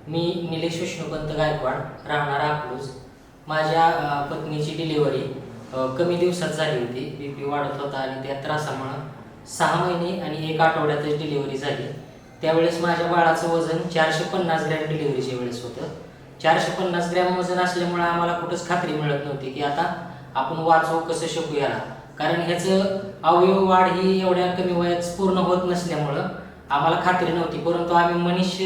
मी निलेश विष्णुपंत गायकवाड, राहणार अकलूज. माझ्या पत्नीची डिलिव्हरी कमी दिवसात झाली होती. BP वाढत होता आणि त्या त्रासामुळं 6 महिने आणि 1 आठवड्यातच डिलिव्हरी झाली. त्यावेळेस माझ्या बाळाचं वजन 450 ग्रॅम डिलिव्हरीच्या वेळेस होतं. 450 ग्रॅम वजन असल्यामुळे आम्हाला कुठंच खात्री मिळत नव्हती की आता आपण वाचवू कसं शकू याला, कारण ह्याचं अवयव वाढ ही एवढ्या कमी वयात पूर्ण होत नसल्यामुळं आम्हाला खात्री नव्हती. परंतु आम्ही मनीष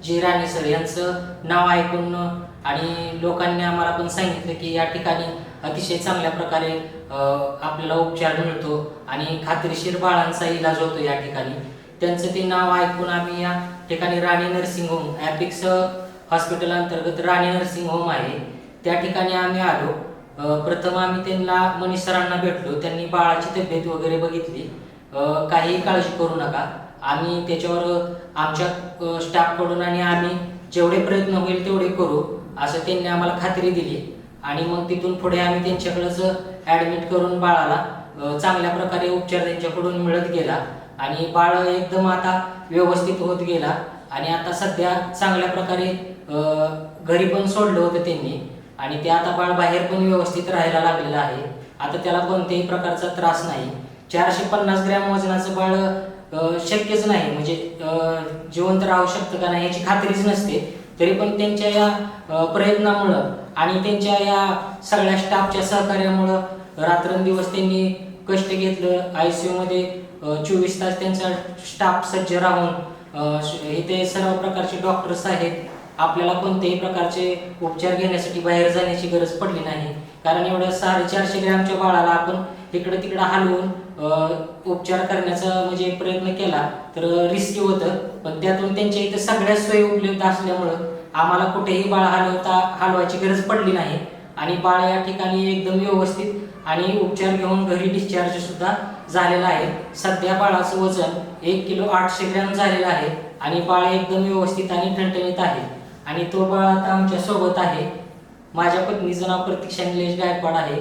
जी राणे सर यांचं नाव ऐकून आणि लोकांनी आम्हाला पण सांगितलं की या ठिकाणी अतिशय चांगल्या प्रकारे आपल्याला उपचार मिळतो आणि खात्रीशीर बाळांचा इलाज होतो या ठिकाणी. त्यांचं ते नाव ऐकून आम्ही या ठिकाणी राणी नर्सिंग होम, ॲपिक्स हॉस्पिटल अंतर्गत राणी नर्सिंग होम आहे, त्या ठिकाणी आम्ही आलो. प्रथम आम्ही त्यांना मनीष सरांना भेटलो. त्यांनी बाळाची तब्येत वगैरे बघितली. काही काळजी करू नका, आम्ही त्याच्यावर आमच्या स्टाफकडून आणि आम्ही जेवढे प्रयत्न होईल तेवढे करू असं त्यांनी आम्हाला खात्री दिली. आणि मग तिथून पुढे आम्ही त्यांच्याकडेच ॲडमिट करून बाळाला चांगल्या प्रकारे उपचार त्यांच्याकडून मिळत गेला आणि बाळ एकदम आता व्यवस्थित होत गेला. आणि आता सध्या चांगल्या प्रकारे घरी पण सोडलं होतं त्यांनी आणि ते आता बाळ बाहेर पण व्यवस्थित राहायला लागलेलं आहे. आता त्याला कोणत्याही प्रकारचा त्रास नाही. 450 ग्रॅम वजनाचं बाळ शक्यच नाही, म्हणजे जिवंत राहू शकतं का नाही याची खात्रीच नसते. तरी पण त्यांच्या या प्रयत्नामुळं आणि त्यांच्या या सगळ्या स्टाफच्या सहकार्यामुळं रात्रंदिवस त्यांनी कष्ट घेतलं. ICU मध्ये 24 तास त्यांचा स्टाफ सज्ज राहून इथे सर्व प्रकारचे डॉक्टर्स आहेत. आपल्याला कोणत्याही प्रकारचे उपचार घेण्यासाठी बाहेर जाण्याची गरज पडली नाही, कारण एवढ्या 450 ग्रॅमच्या बाळाला आपण इकडं तिकडं हलवून उपचार करण्याचा म्हणजे प्रयत्न केला तर रिस्की होतं. पण त्यातून त्यांच्या इथं सगळ्या सोयी उपलब्ध असल्यामुळं आम्हाला कुठेही बाळ हलवायची गरज पडली नाही आणि बाळ या ठिकाणी एकदम व्यवस्थित आणि उपचार घेऊन घरी डिस्चार्ज सुद्धा झालेला आहे. सध्या बाळाचं वजन 1 किलो 800 ग्रॅम झालेलं आहे आणि बाळ एकदम व्यवस्थित आणि ठणठणीत आहे आणि तो बाळ आता आमच्या सोबत आहे. माझ्या पत्नीचं नाव प्रतीक्षा निलेश गायकवाड आहे.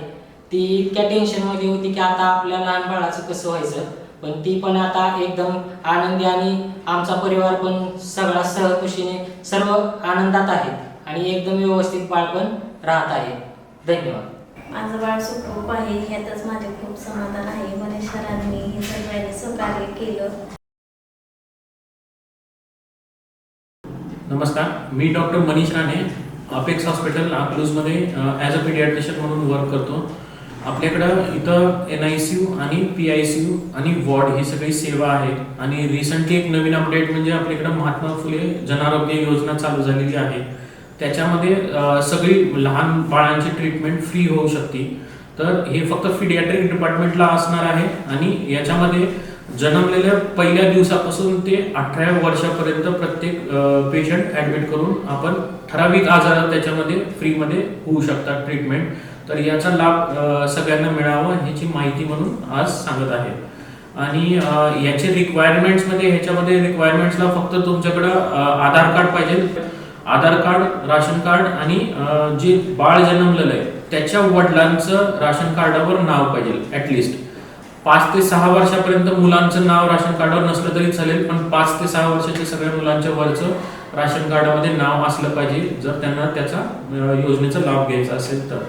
ती इतक्या टेन्शनमध्ये होती की आता आपल्या लहान बाळाचं कसं व्हायचं, पण ती पण आता एकदम आनंदी आणि आमचा परिवार पण सगळा सहकुशीने सर्व आनंदात आहेत आणि एकदम व्यवस्थित बाळ पण राहत आहे. धन्यवाद. माझं बाळ सुखरूप आहे, ह्यातच माझे खूप समाधान आहे. मनीष सरांनी हे सगळ्यांनी सहकार्य केलं. नमस्कार, मी doctor Manish Rane, apex hospital अकलूजमध्ये ॲज अ पीडियाट्रिशियन म्हणून वर्क करतो. आपल्याकडं इथं NICU आणि PICU आणि वॉर्ड ही सगळी सेवा आहे. आणि रिसेंटली एक नवीन अपडेट म्हणजे आपल्याकडं महात्मा फुले जनआरोग्य योजना चालू झालेली आहे. त्याच्यामध्ये सगळी लहान बाळांची ट्रीटमेंट फ्री होऊ शकते. तर हे फक्त पीडियाट्रिक डिपार्टमेंटला असणार आहे आणि याच्यामध्ये जन्मलेल्या पहिल्या दिवसापासून ते 18व्या वर्षापर्यंत प्रत्येक पेशंट ॲडमिट करून आपण ठराविक आजार त्याच्यामध्ये फ्रीमध्ये होऊ शकतात ट्रीटमेंट. तर याचा लाभ सगळ्यांना मिळावा ह्याची माहिती म्हणून आज सांगत आहे. आणि याचे रिक्वायरमेंट्समध्ये ह्याच्यामध्ये रिक्वायरमेंट्सला फक्त तुमच्याकडं आधार कार्ड पाहिजे. आधार कार्ड, राशन कार्ड आणि जे बाळ जन्मलेलं आहे त्याच्या वडिलांचं राशन कार्डावर नाव पाहिजे. ॲटलिस्ट 5 ते 6 वर्षापर्यंत मुलांचं नाव राशन कार्डावर नसलं तरी चालेल, पण 5 ते 6 वर्षाच्या सगळ्या मुलांच्या वरचं राशन कार्डामध्ये नाव असलं पाहिजे जर त्यांना त्याचा योजनेचा लाभ घ्यायचा असेल तर.